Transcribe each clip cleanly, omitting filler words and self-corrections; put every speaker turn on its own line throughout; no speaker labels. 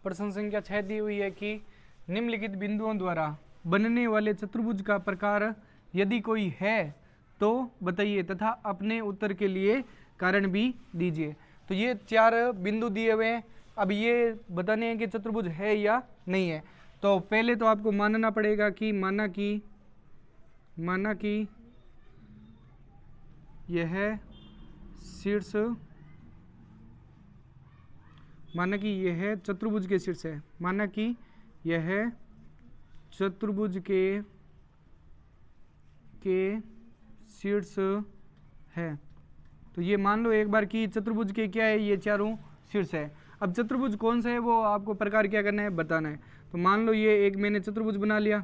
प्रश्न संख्या 6 दी हुई है कि निम्नलिखित बिंदुओं द्वारा बनने वाले चतुर्भुज का प्रकार यदि कोई है तो बताइए तथा अपने उत्तर के लिए कारण भी दीजिए। तो ये 4 बिंदु दिए हुए हैं, अब ये बताने हैं कि चतुर्भुज है या नहीं है। तो पहले तो आपको मानना पड़ेगा कि माना कि यह शीर्ष, माना कि यह चतुर्भुज के शीर्ष है, माना कि यह चतुर्भुज के शीर्ष है। तो ये मान लो एक बार कि चतुर्भुज के क्या है, ये चारों शीर्ष है। अब चतुर्भुज कौन सा है वो आपको प्रकार क्या करना है, बताना है। तो मान लो ये एक मैंने चतुर्भुज बना लिया,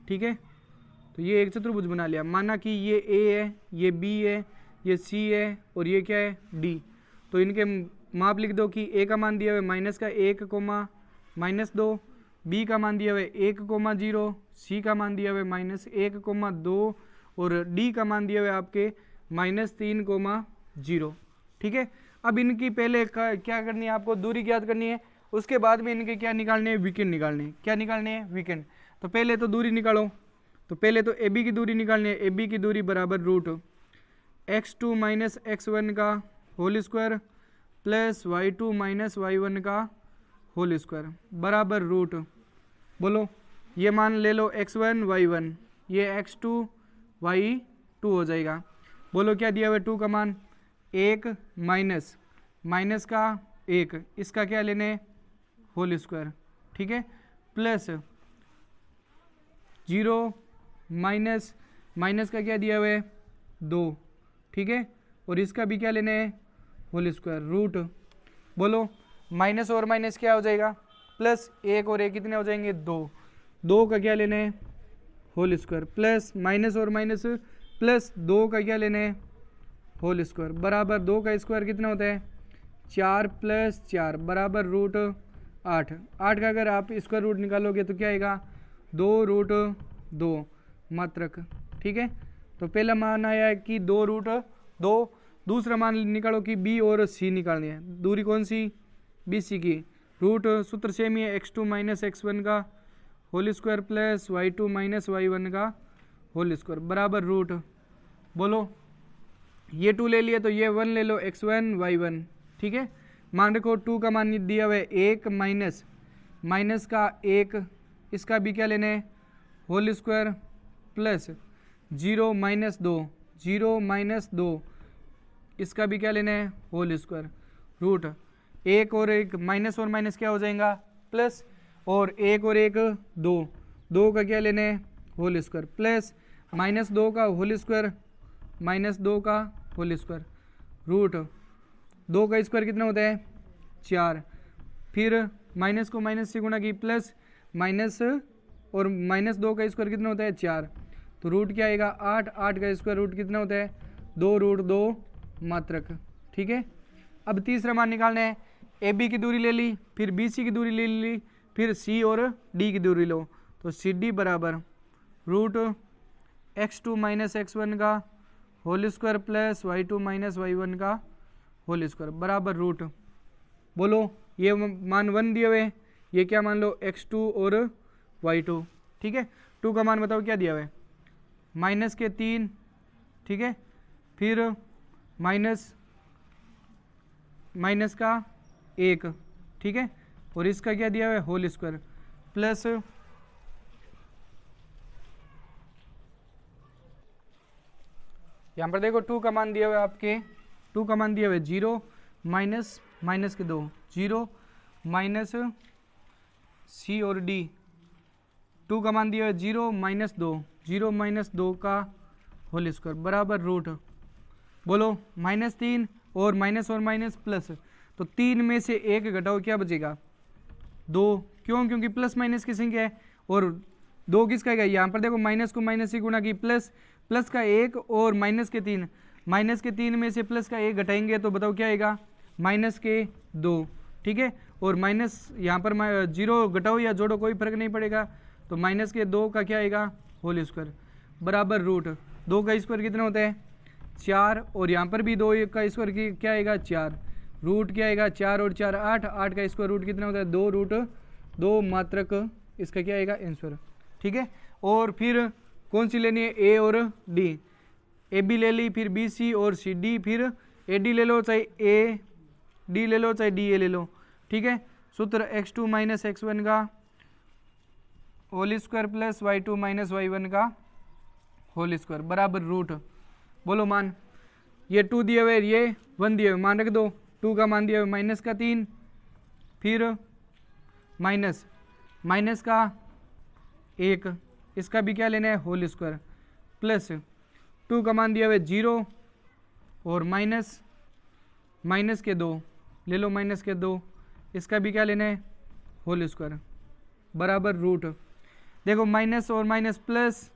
ठीक है। तो ये एक चतुर्भुज बना लिया, माना कि ये ए है, ये बी है, ये सी है और ये क्या है, डी। तो इनके माप लिख दो कि ए का मान दिया हुआ है -1, -2, बी का मान दिया हुआ है 1, 0, सी का मान दिया हुआ है -1, 2 और डी का मान दिया हुआ है आपके -3, 0, ठीक है। अब इनकी पहले क्या करनी है, आपको दूरी ज्ञात करनी है, उसके बाद में इनके क्या निकालने हैं, विकर्ण निकालने हैं। क्या निकालने हैं, विकर्ण। तो पहले तो दूरी निकालो। तो पहले तो ए बी की दूरी निकालनी है, ए बी की दूरी बराबर √(x2 - x1) का whole square plus y2 - y1 का होल स्क्वायर बराबर रूट, बोलो ये मान ले लो x1 y1, ये x2 y2 हो जाएगा। बोलो क्या दिया हुआ है, 2 का मान 1 माइनस का 1, इसका क्या लेने, होल स्क्वायर, ठीक है, प्लस 0 माइनस का क्या दिया हुआ है 2, ठीक है, और इसका भी क्या लेना है, होल स्क्वायर रूट। बोलो माइनस और माइनस क्या हो जाएगा, प्लस 1 और 1 कितने हो जाएंगे, 2 का क्या लेना है, होल स्क्वायर, प्लस माइनस और माइनस प्लस 2 का क्या लेना है, होल स्क्वायर बराबर 2 का स्क्वायर कितना होता है, 4 + 4 बराबर √8। 8 का अगर आप स्क्वायर रूट निकालोगे तो क्या आएगा, 2√2 मात्रक, ठीक है। तो पहला मान आया है कि 2√2, दूसरा मान निकालो कि बी और सी निकालनी है। दूरी कौन सी, बी सी की, रूट सूत्र सेम ही है, x2 - x1 का whole square plus y2 - y1 का होल स्क्वायर बराबर रूट। बोलो ये 2 ले लिया तो ये 1 ले लो, x1 y1, ठीक है। मान रखो 2 का मान दिया हुआ है 1 माइनस का 1, इसका भी क्या लेना है, होल स्क्वायर प्लस 0 - 2, इसका भी क्या लेना है, होल स्क्वायर रूट। 1 और 1 माइनस और माइनस क्या हो जाएगा, प्लस, और 1 और 1 2 का क्या लेना है, होल स्क्वायर प्लस -2 का होल स्क्वायर, -2 का होल स्क्वायर रूट। 2 का स्क्वायर कितना होता है, 4, फिर माइनस को माइनस से गुणा की, प्लस माइनस और -2 का स्क्वायर कितना होता है, 4, तो रूट क्या आएगा 8 का स्क्वायर रूट कितना होता है, 2√2 मात्रक, ठीक है। अब तीसरा मान निकालना है, ए बी की दूरी ले ली, फिर बी सी की दूरी ले ली, फिर सी और डी की दूरी लो। तो सी डी बराबर √(x2 - x1) का whole square plus y2 - y1 का होल स्क्वायर बराबर रूट। बोलो ये मान 1 दिए हुए, ये क्या मान लो x2 और y2, ठीक है। 2 का मान बताओ क्या दिया हुआ है, -3, ठीक है, फिर माइनस का 1, ठीक है, और इसका क्या दिया हुआ है, होल स्क्वायर प्लस यहाँ पर देखो 2 का मान दिया हुआ है आपके, 2 का मान दिया हुआ है 0 माइनस के 2, 0 माइनस सी और डी। 2 का मान दिया हुआ है 0 - 2 का होल स्क्वायर बराबर रूट। बोलो -3 और माइनस प्लस, तो 3 में से 1 घटाओ क्या बचेगा, 2, क्यों, क्योंकि प्लस माइनस की संख्या है, और 2 किसका है, यहाँ पर देखो माइनस को माइनस से गुणा की, प्लस का 1 और माइनस के 3 में से प्लस का 1 घटाएंगे तो बताओ क्या आएगा, -2, ठीक है, और माइनस यहाँ पर 0 घटाओ या जोड़ो कोई फर्क नहीं पड़ेगा, तो -2 का क्या आएगा, होल स्क्वायर बराबर रूट। 2 का स्क्वायर कितना होता है, 4, और यहाँ पर भी 2 का स्क्वायर क्या आएगा, 4, रूट क्या आएगा 4 और 4 8, 8 का स्क्वायर रूट कितना होता है 2 रूट 2 मात्रक इसका क्या आएगा आंसर। ठीक है, और फिर कौन सी लेनी है ए और डी, ए बी ले ली, फिर बी सी और सी डी, फिर ए डी ले लो चाहे ए डी ले लो चाहे डी ए ले लो। ठीक है, सूत्र x2 माइनस x1 का whole square plus y2 minus y1 का होल स्क्वायर बराबर रूट, बोलो मान, ये 2 दिए हुए ये 1 दिए हुए, मान रख दो, 2 का मान दिया हुआ माइनस का 3, फिर माइनस माइनस का 1, इसका भी क्या लेना है होल स्क्वायर, प्लस 2 का मान दिया हुआ 0 और माइनस माइनस के 2 ले लो, माइनस के 2, इसका भी क्या लेना है होल स्क्वायर बराबर रूट। देखो माइनस और माइनस प्लस,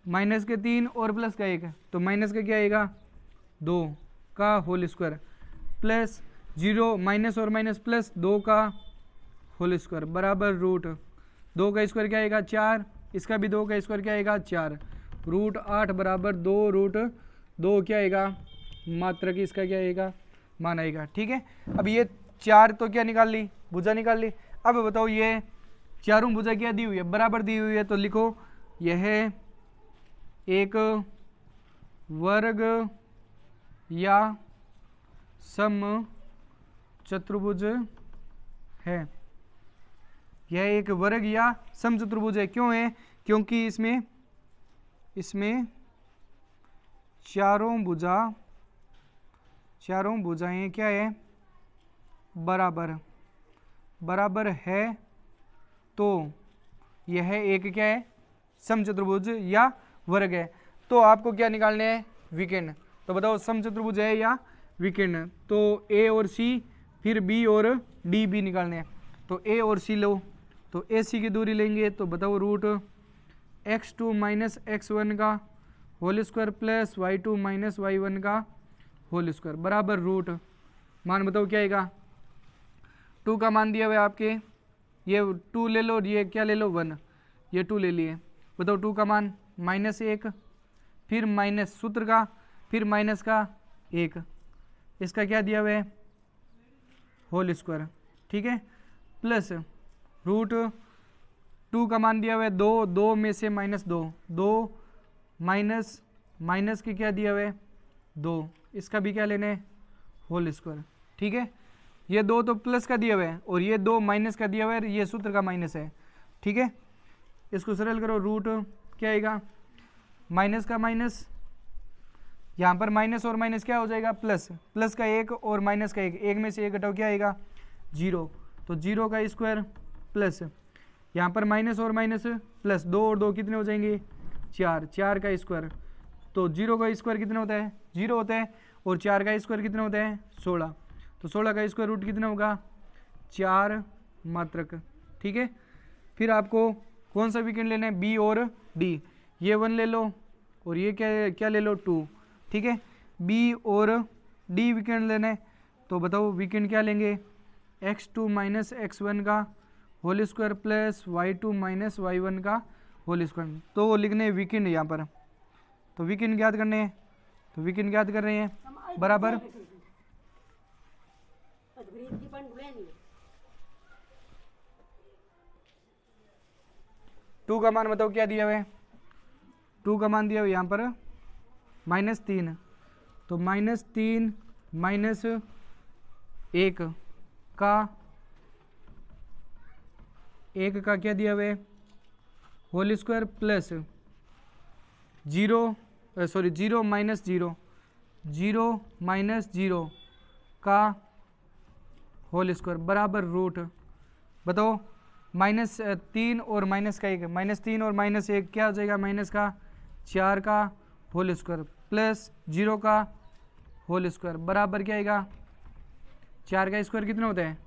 माइनस के 3 और प्लस का 1, तो माइनस का क्या आएगा 2 का होल स्क्वायर, प्लस 0 माइनस और माइनस प्लस 2 का होल स्क्वायर बराबर रूट 2 का स्क्वायर क्या आएगा 4, इसका भी 2 का स्क्वायर क्या आएगा 4, रूट 8 बराबर 2 रूट 2 क्या आएगा मात्रक इसका क्या आएगा मान आएगा। ठीक है, अब ये 4 तो क्या निकाल ली, भुजा निकाल ली। अब बताओ ये चारों भुजा क्या दी हुई है, बराबर दी हुई है, तो लिखो यह एक वर्ग या सम चतुर्भुज है, यह एक वर्ग या सम चतुर्भुज है। क्यों है, क्योंकि इसमें चारों भुजाएं क्या है बराबर बराबर है, तो यह एक क्या है सम चतुर्भुज या वर्ग है। तो आपको क्या निकालने हैं विकर्ण, तो बताओ सम चतुर्भुज है या विकर्ण, तो ए और सी फिर बी और डी भी निकालने हैं। तो ए और सी लो, तो ए सी की दूरी लेंगे, तो बताओ रूट x2 माइनस x1 का whole square plus y2 minus y1 का होल स्क्वायर बराबर रूट, मान बताओ क्या आएगा, 2 का मान दिया हुआ है आपके, ये 2 ले लो, ये क्या ले लो 1, ये 2 ले लिए, बताओ 2 का मान -1, फिर माइनस सूत्र का, फिर माइनस का 1, इसका क्या दिया हुआ है होल स्क्वायर। ठीक है, प्लस रूट 2 का मान दिया हुआ है 2, 2 में से -2, 2 माइनस माइनस के क्या दिया हुआ है 2, इसका भी क्या लेना है होल स्क्वायर। ठीक है, ये 2 तो प्लस का दिया हुआ है और ये 2 माइनस का दिया हुआ है, ये सूत्र का माइनस है। ठीक है, इसको सरल करो, रूट क्या आएगा माइनस का माइनस, यहाँ पर माइनस और माइनस क्या हो जाएगा प्लस, प्लस का 1 और माइनस का 1, 1 में से 1 घटाओ क्या आएगा 0, तो 0 का स्क्वायर प्लस यहाँ पर माइनस और माइनस प्लस 2 और 2 कितने हो जाएंगे 4, 4 का स्क्वायर, तो 0 का स्क्वायर कितना होता है 0 होता है, और 4 का स्क्वायर कितना होता है 16, तो 16 का स्क्वायर रूट कितना होगा 4 मात्रक। ठीक है, फिर आपको कौन सा विकर्ण लेना है बी और डी, ये 1 ले लो और ये क्या ले लो 2। ठीक है, बी और डी विकर्ण लेना है, तो बताओ विकर्ण क्या लेंगे x2 माइनस x1 का whole square plus y2 minus y1 का होल स्क्वायर, तो वो लिखने विकर्ण यहाँ पर, तो विकर्ण ज्ञात करने हैं, तो विकर्ण ज्ञात कर रहे हैं बराबर 2 का मान बताओ क्या दिया हुआ है, 2 का मान दिया हुआ यहाँ पर -3, तो -3 माइनस 1 का क्या दिया हुआ है होल स्क्वायर प्लस 0 माइनस 0 का होल स्क्वायर बराबर रूट, बताओ -3 और माइनस का 1, -3 और -1 क्या हो जाएगा माइनस का 4 का होल स्क्वायर प्लस 0 का होल स्क्वायर बराबर क्या आएगा 4 का स्क्वायर कितना होता है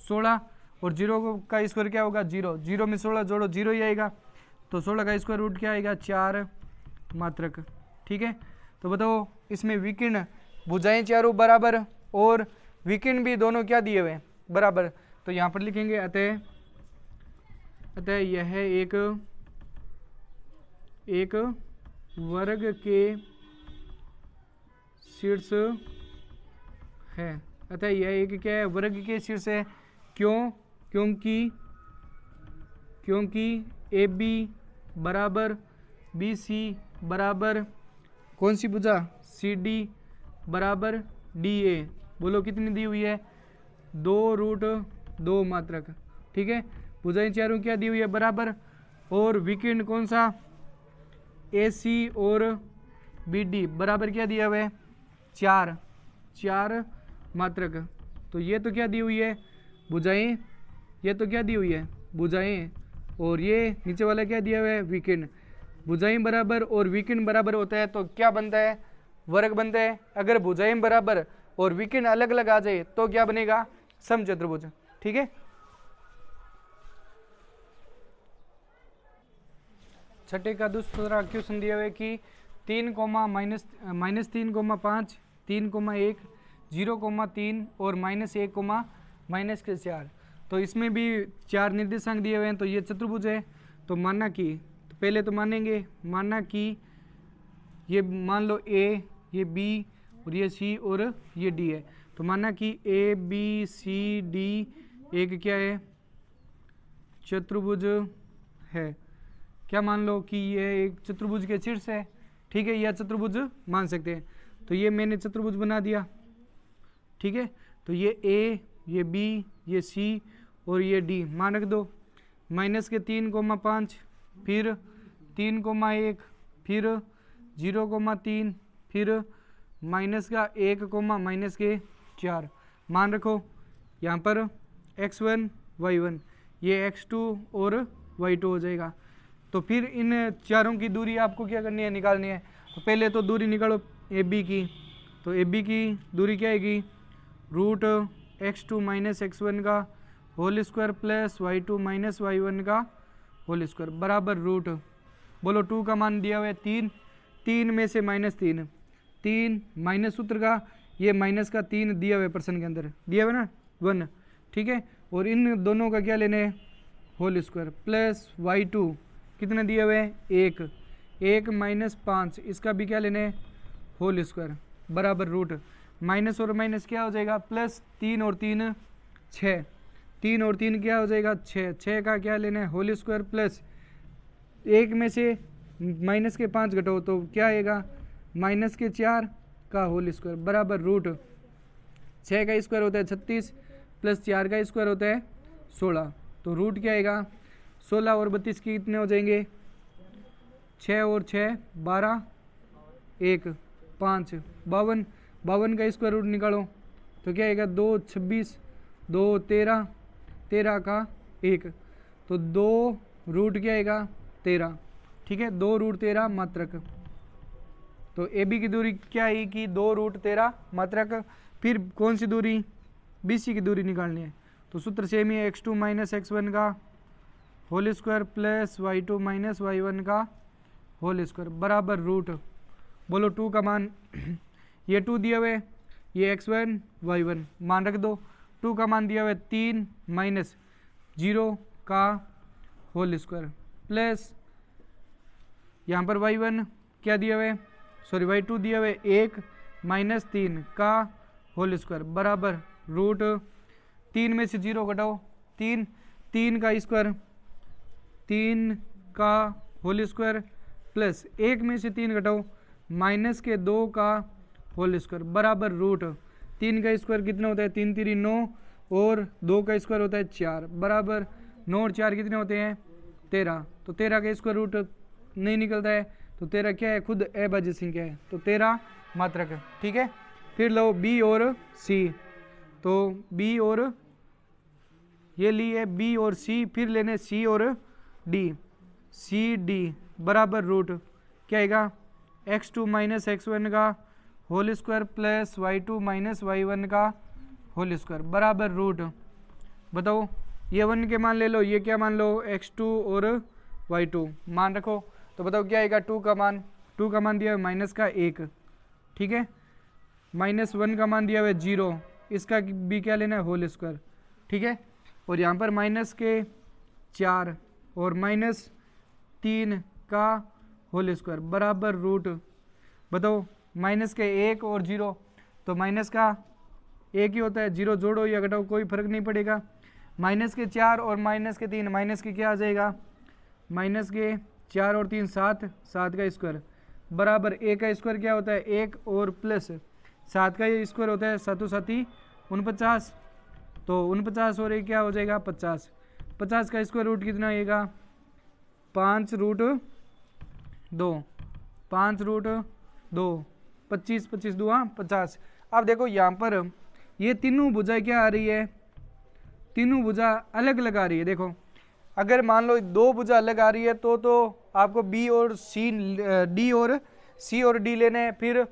16, और 0 का स्क्वायर क्या होगा 0, 0 में 16 जोड़ो 0 ही आएगा, तो 16 का स्क्वायर रूट क्या आएगा 4 मात्रक। ठीक है, तो बताओ इसमें विकर्ण भुजाएं चारों बराबर और विकर्ण भी दोनों क्या दिए हुए बराबर, तो यहाँ पर लिखेंगे अतः यह एक वर्ग के शीर्ष है। अतः यह एक क्या है, वर्ग के शीर्ष है। क्यों? क्योंकि ए बी बराबर बी सी बराबर कौन सी भुजा, सी डी बराबर डी ए। बोलो कितनी दी हुई है, 2√2 मात्रक। ठीक है, भुजाएं चारों क्या दी हुई है, बराबर। और विकर्ण कौन सा, ए सी और बी डी बराबर क्या दिया हुआ है, 4 मात्रक। तो ये तो क्या दी हुई है, भुजाएं, ये तो क्या दी हुई है, भुजाएं। और ये नीचे वाला क्या दिया हुआ है, विकर्ण। भुजाएं बराबर और विकर्ण बराबर होता है तो क्या बनता है, वर्ग बनता है। अगर भुजाएं बराबर और विकर्ण अलग अलग आ जाए तो क्या बनेगा, समचतुर्भुज। ठीक है, छठे का दूसरा क्वेश्चन दिया हुआ है कि 3, -3,5, 3,1, 0,3 और -1, -4। तो इसमें भी 4 निर्देशांक दिए हुए हैं। तो ये चतुर्भुज है। तो मानना कि, तो पहले तो मानना कि ये मान लो ए, ये बी और ये सी और ये डी है। तो मानना कि ए बी सी डी एक क्या है, चतुर्भुज है। क्या मान लो कि ये एक चतुर्भुज के शीर्ष है। ठीक है, यह चतुर्भुज मान सकते हैं। तो ये मैंने चतुर्भुज बना दिया। ठीक है, तो ये ए, ये बी, ये सी और ये डी मान रख दो। -3,5, फिर 3,1, फिर 0,3, फिर -1, मान रखो। यहाँ पर x1 y1, ये x2 और y2 हो जाएगा। तो फिर इन चारों की दूरी आपको क्या करनी है, निकालनी है। तो पहले तो दूरी निकालो ए बी की। तो ए बी की दूरी क्या आएगी, √x2 - x1 का whole square plus y2 - y1 का होल स्क्वायर बराबर रूट। बोलो 2 का मान दिया हुआ है 3, 3 में से -3, 3 माइनस सूत्र का, ये माइनस का 3 दिया हुआ है प्रश्न के अंदर, दिया हुआ ना 1। ठीक है, और इन दोनों का क्या लेने, होल स्क्वायर प्लस y2 कितने दिए हुए हैं, 1, 1 -5, इसका भी क्या लेने, होल स्क्वायर बराबर रूट। माइनस और माइनस क्या हो जाएगा, प्लस 3 और 3 6, 3 और 3 क्या हो जाएगा 6, 6 का क्या लेना है, होल स्क्वायर प्लस 1 में से माइनस के 5 घटाओ तो क्या आएगा, -4 का होल स्क्वायर बराबर रूट। 6 का स्क्वायर होता है 36 प्लस 4 का स्क्वायर होता है 16। तो रूट क्या आएगा, 16 और 32 कितने हो जाएंगे, 6 और 6 12, 1 5 52, 52 का स्क्वायर रूट निकालो तो क्या आएगा, 2 26, 2 13, 13 का 1, तो 2 रूट क्या आएगा 13। ठीक है, 2 रूट 13 मात्रक। तो ए बी की दूरी क्या आई कि 2 रूट 13 मात्रक। फिर कौन सी दूरी, बी सी की दूरी निकालनी है। तो सूत्र सेम ही है, x2 - x1 का whole square plus y2 - y1 का होल स्क्वायर बराबर रूट। बोलो 2 का मान, ये 2 दिया हुआ है, ये x1 y1 मान रख दो। 2 का मान दिया हुआ है 3 माइनस 0 का होल स्क्वायर प्लस यहाँ पर y1 क्या दिया हुआ है, सॉरी y2 दिया हुआ है 1 - 3 का होल स्क्वायर बराबर रूट। 3 में से 0 घटाओ, 3, 3 का स्क्वायर, 3 का होल स्क्वायर प्लस 1 में से 3 घटाओ -2 का होल स्क्वायर बराबर रूट। 3 का स्क्वायर कितना होता है, 3 3 9 और 2 का स्क्वायर होता है 4 बराबर 9 और 4 कितने होते हैं 13। तो 13 का स्क्वायर रूट नहीं निकलता है, तो 13 क्या है, खुद अभाज्य संख्या है, तो 13 मात्रक। ठीक है, फिर लो बी और सी। तो बी और ये ली है बी और सी, फिर लेने सी और डी, सी डी बराबर रूट क्या आएगा, x2 - x1 का whole square plus y2 - y1 का होल स्क्वायर बराबर रूट। बताओ ये 1 के मान ले लो, ये क्या मान लो, x2 और y2 मान रखो। तो बताओ क्या आएगा, 2 का मान, 2 का मान दिया है माइनस का 1। ठीक है, -1 का मान दिया हुआ है 0, इसका भी क्या लेना है, होल स्क्वायर। ठीक है, और यहाँ पर माइनस के 4 और -3 का होल स्क्वायर बराबर रूट। बताओ माइनस के 1 और 0, तो माइनस का एक ही होता है, 0 जोड़ो या घटाओ कोई फर्क नहीं पड़ेगा। -4 और -3, माइनस के क्या आ जाएगा, -4 और 3 7, 7 का स्क्वायर बराबर ए का स्क्वायर क्या होता है 1 और प्लस 7 का ये स्क्वायर होता है 7 7 49, तो 49 और 1 क्या हो जाएगा 50, 50 का स्क्वायर रूट कितना आएगा 5√2, 5√2, 25 25 2 50। अब देखो यहाँ पर ये तीनों भुजा क्या आ रही है, तीनों भुजा अलग अलग आ रही है। देखो अगर मान लो दो भुजा अलग आ रही है तो आपको बी और सी, डी और सी और डी लेने हैं, फिर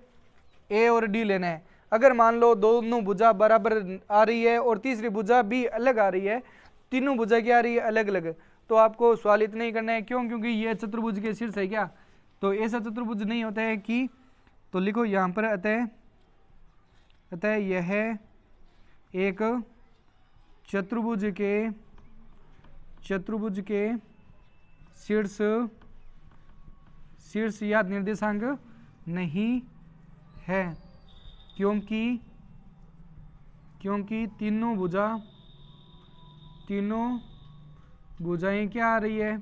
ए और डी लेना है। अगर मान लो दोनों भुजा बराबर आ रही है और तीसरी भुजा भी अलग आ रही है, तीनों भुजा क्या आ रही है अलग अलग, तो आपको सवाल इतना ही करना है क्यों, क्योंकि ये चतुर्भुज के शीर्ष है क्या, तो ऐसा चतुर्भुज नहीं होता है कि, तो लिखो यहाँ पर अतः यह एक चतुर्भुज के शीर्ष या निर्देशांक नहीं है, क्योंकि तीनों भुजाएं क्या आ रही है,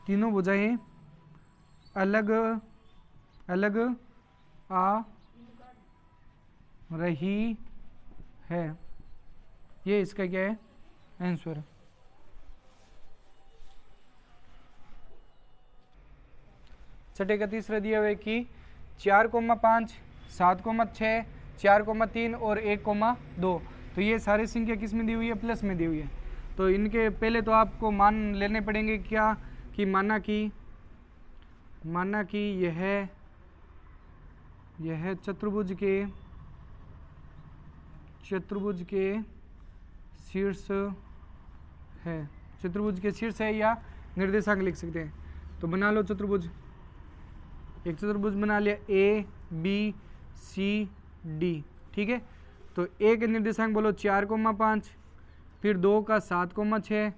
तीनों भुजाएं अलग अलग आ रही है। ये इसका क्या है आंसर। छठे का तीसरा दिया हुआ है कि 4,5, 7,6, 4,3 और 1,2, तो ये सारी संख्या किस में दी हुई है, प्लस में दी हुई है। तो इनके पहले तो आपको मान लेने पड़ेंगे क्या, कि माना कि यह चतुर्भुज के शीर्ष है, चतुर्भुज के शीर्ष है या निर्देशांक लिख सकते हैं। तो बना लो चतुर्भुज, एक चतुर्भुज बना लिया ए बी सी डी, ठीक है। तो ए के निर्देशांक बोलो 4,5, फिर 2 का 7,6,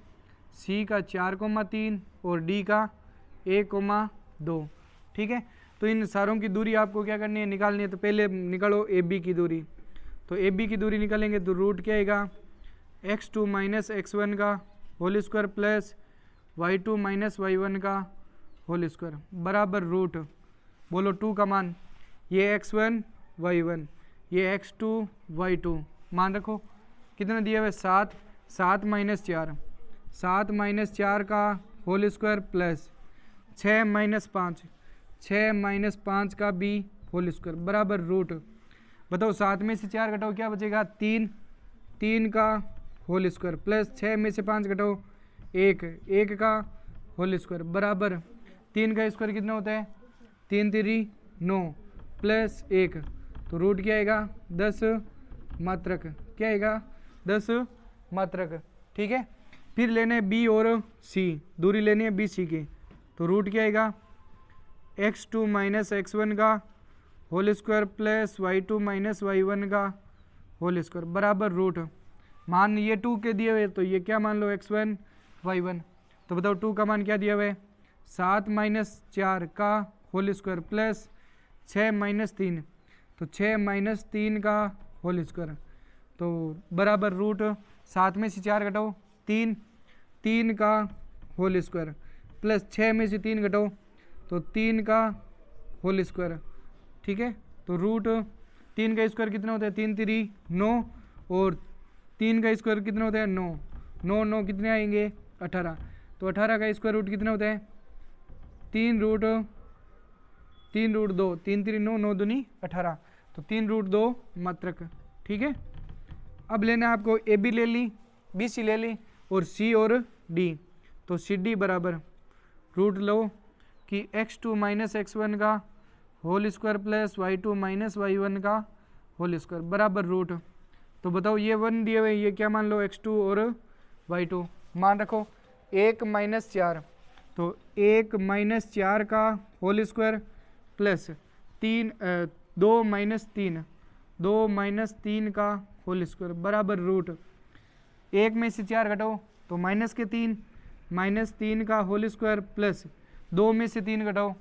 सी का 4,3 और डी का 1,2, ठीक है। तो इन सारों की दूरी आपको क्या करनी है, निकालनी है। तो पहले निकालो ए बी की दूरी, तो ए बी की दूरी निकालेंगे तो रूट क्या आएगा x2 माइनस x1 का whole square plus y2 minus y1 का होल स्क्वायर बराबर रूट, बोलो 2 का मान, ये x1 y1, ये x2 y2, मान रखो कितना दिया हुआ है 7, 7 माइनस 4, 7 माइनस 4 का whole square plus 6 minus 5, 6 minus 5 का भी होल स्क्वायर बराबर रूट, बताओ 7 में से 4 घटाओ क्या बचेगा 3, 3 का होल स्क्वायर प्लस 6 में से 5 घटाओ 1, 1 का होल स्क्वायर बराबर 3 का स्क्वायर कितना होता है 3 3 9 प्लस 1, तो रूट क्या आएगा 10 मात्रक, क्या आएगा 10 मात्रक, ठीक है। फिर लेने बी और सी, दूरी लेनी है बी सी की, तो रूट क्या आएगा x2 माइनस x1 का whole square plus y2 minus y1 का होल स्क्वायर बराबर रूट, मान ये 2 के दिए हुए तो ये क्या मान लो x1 y1, तो बताओ 2 का मान क्या दिया हुआ है 7 माइनस 4 का होल स्क्वायर प्लस 6 माइनस 3, तो 6 माइनस 3 का होल स्क्वायर, तो बराबर रूट 7 में से 4 घटाओ 3, 3 का होल स्क्वायर प्लस 6 में से 3 घटाओ तो 3 का होल स्क्वायर, ठीक है। तो रूट 3 का स्क्वायर कितना होता है 3 3 9 और 3 का स्क्वायर कितना होता है 9, 9 9 कितने आएंगे 18, तो 18 का स्क्वायर रूट कितना होता है 3 रूट 2, 3 3 9 9 दूनी 18, तो 3 रूट 2 मात्रक, ठीक है। अब लेना आपको ए बी ले ली, बी सी ले ली और सी और डी, तो सी डी बराबर रूट लो कि x2 माइनस x1 का whole square plus y2 minus y1 का होल स्क्वायर बराबर रूट, तो बताओ ये 1 दिए हुए ये क्या मान लो x2 और y2, मान रखो 1 माइनस 4, तो 1 माइनस 4 का whole square plus 2 minus 3, 2 minus 3 का होल स्क्वायर बराबर रूट, 1 में से 4 घटाओ तो माइनस के 3, माइनस 3 का होल स्क्वायर प्लस 2 में से 3 घटाओ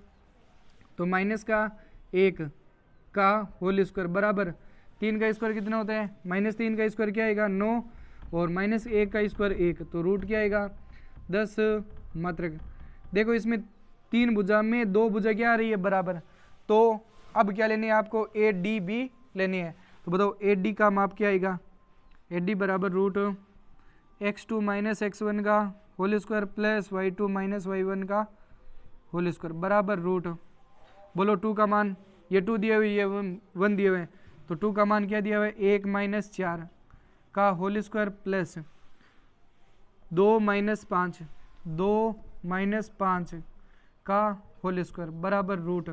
तो माइनस का 1 का होल स्क्वायर बराबर 3 का स्क्वायर कितना होता है, -3 का स्क्वायर क्या आएगा 9, और -1 का स्क्वायर 1, तो रूट क्या आएगा 10 मात्रक। देखो इसमें 3 भुजा में 2 भुजा क्या आ रही है बराबर, तो अब क्या लेनी है आपको, ADB लेनी है। तो बताओ AD का माप क्या आएगा, AD बराबर रूट x2 - x1 का whole square plus y2 - y1 का होल स्क्वायर बराबर रूट, बोलो 2 का मान, ये 2 दिए हुए, ये 1 दिए हुए, तो 2 का मान क्या दिया हुआ है 1 - 4 का होल स्क्वायर प्लस 2 - 5 का होल स्क्वायर बराबर रूट,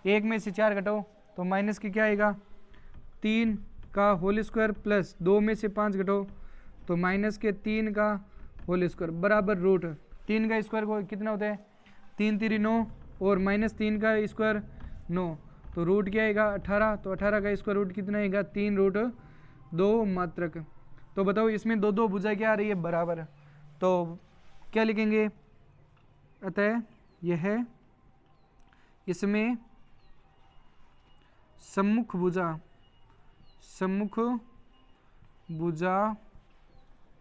1 में से 4 घटाओ तो माइनस की क्या आएगा 3 का होल स्क्वायर प्लस 2 में से 5 घटाओ तो माइनस के 3 का होल स्क्वायर बराबर रूट, 3 का स्क्वायर को कितना होता है 3 3 9 और -3 का स्क्वायर 9, तो रूट क्या आएगा 18, तो 18 का स्क्वायर रूट कितना आएगा 3√2 मात्रक। तो बताओ इसमें 2 भुजा क्या आ रही है बराबर, तो क्या लिखेंगे, अतः यह इसमें सम्मुख भुजा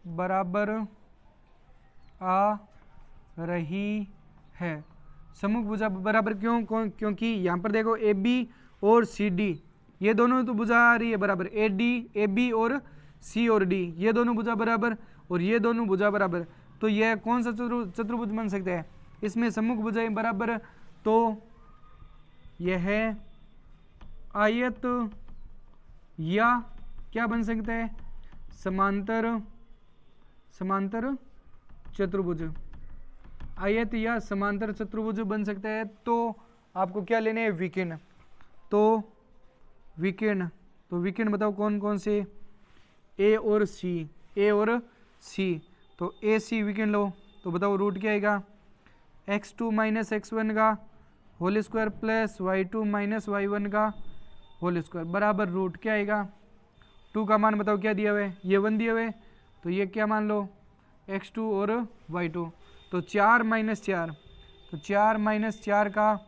बराबर आ रही है। सम्मुख भुजा बराबर क्योंकि यहाँ पर देखो AB और CD ये दोनों तो भुजा आ रही है बराबर, AB और C और D ये दोनों भुजा बराबर और ये दोनों भुजा बराबर, तो यह कौन सा चतुर्भुज बन सकता है, इसमें सम्मुख भुजाएं बराबर, तो यह आयत या क्या बन सकता है समांतर चतुर्भुज, आयत या समांतर चतुर्भुज बन सकता है। तो आपको क्या लेने हैं विकर्ण, तो विकर्ण बताओ कौन कौन से, A और C, तो AC विकर्ण लो, तो बताओ रूट क्या आएगा x2 - x1 का whole square plus y2 - y1 का होल स्क्वायर बराबर रूट क्या आएगा, 2 का मान बताओ क्या दिया हुआ है, ये 1 दिया हुआ है, तो ये क्या मान लो x2 और y2, तो 4 - 4, तो 4 - 4 का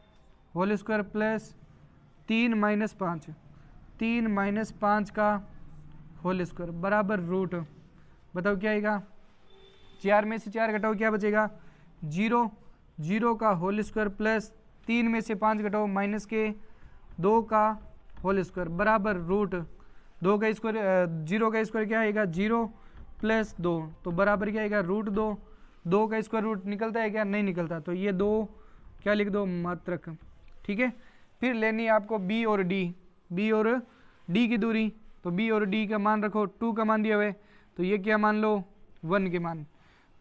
होल स्क्वायर प्लस 3 - 5 का होल स्क्वायर बराबर रूट, बताओ क्या आएगा, 4 में से 4 घटाओ क्या बचेगा 0 का होल स्क्वायर प्लस 3 में से 5 घटाओ माइनस के 2 का होल स्क्वायर बराबर रूट, 2 का स्क्वायर 0 का स्क्वायर क्या आएगा 0 प्लस 2, तो बराबर क्या आएगा √2, 2 का स्क्वायर रूट निकलता है क्या, नहीं निकलता, तो ये 2 क्या लिख दो मात्रक। ठीक है, फिर लेनी है आपको B और D की दूरी, तो B और D का मान रखो, 2 का मान दिया हुआ है, तो ये क्या मान लो 1 के मान,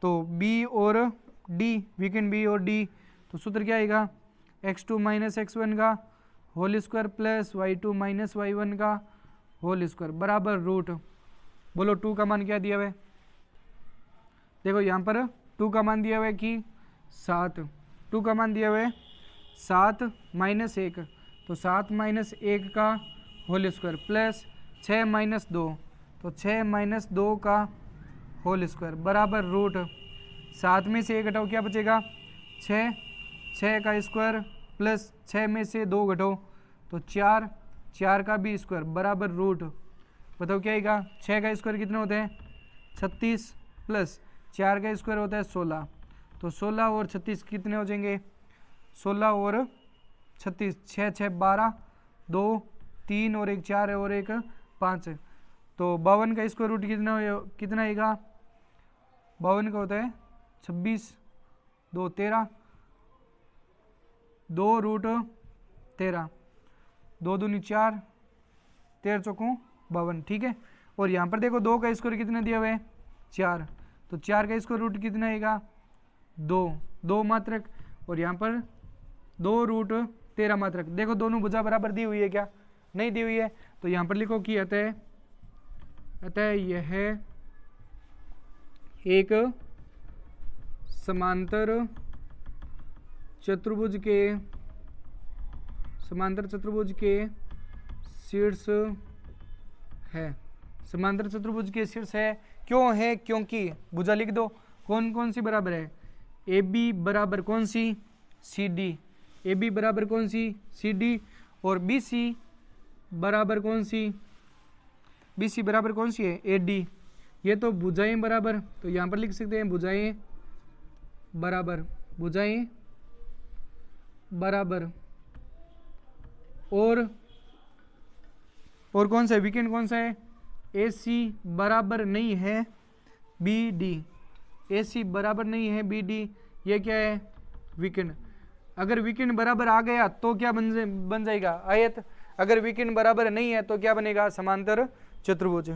तो B और D विकर्ण B और D, तो सूत्र क्या आएगा x2 - x1 का whole square plus y2 - y1 का होल स्क्वायर बराबर रूट, बोलो 2 का मान क्या दिया हुआ है, देखो यहाँ पर 2 का मान दिया हुआ है कि 7, 2 का मान दिया हुआ है 7 - 1, तो 7 - 1 का होल स्क्वायर प्लस 6 - 2, तो 6 - 2 का होल स्क्वायर बराबर रूट, 7 में से 1 घटाओ क्या बचेगा 6 का स्क्वायर प्लस 6 में से 2 घटाओ तो 4 का भी स्क्वायर बराबर रूट, बताओ क्या आएगा, 6 का स्क्वायर कितना होता है 36 प्लस 4 का स्क्वायर होता है 16, तो 16 और 36 कितने हो जाएंगे 16 और 36, 6 6 12, 2 3 और 1 4 और 1 5, तो 52 का स्क्वायर रूट कितना आएगा 52 का होता है 26, 2 13, 2 √13, 2 दूनी 4, 13 चौकों 52। ठीक है, और यहाँ पर देखो 2 का स्क्वायर कितना दिया हुआ है 4, तो 4 का स्क्वायर रूट कितना आएगा 2 मात्रक, और यहाँ पर 2 √13 मात्रक। देखो दोनों भुजा बराबर दी हुई है क्या, नहीं दी हुई है, तो यहाँ पर लिखो कि अतः यह एक समांतर चतुर्भुज के शीर्ष है, समांतर चतुर्भुज के शीर्ष है, क्यों है, क्योंकि भुजा लिख दो कौन कौन सी बराबर है, AB बराबर कौन सी CD, AB बराबर कौन सी CD, और BC बराबर कौन सी बी सी बराबर कौन सी है, ए डी। ये तो भुजाएं बराबर, तो यहाँ पर लिख सकते हैं भुजाएं बराबर, भुजाएं बराबर। और कौन सा है, विकेंड कौन सा है, ए सी बराबर नहीं है बी डी, ए सी बराबर नहीं है बी डी, ये क्या है, विकेंड। अगर विकेंड बराबर आ गया तो क्या बन जाएगा, आयत। अगर विकेंड बराबर नहीं है तो क्या बनेगा, समांतर चतुर्भुज।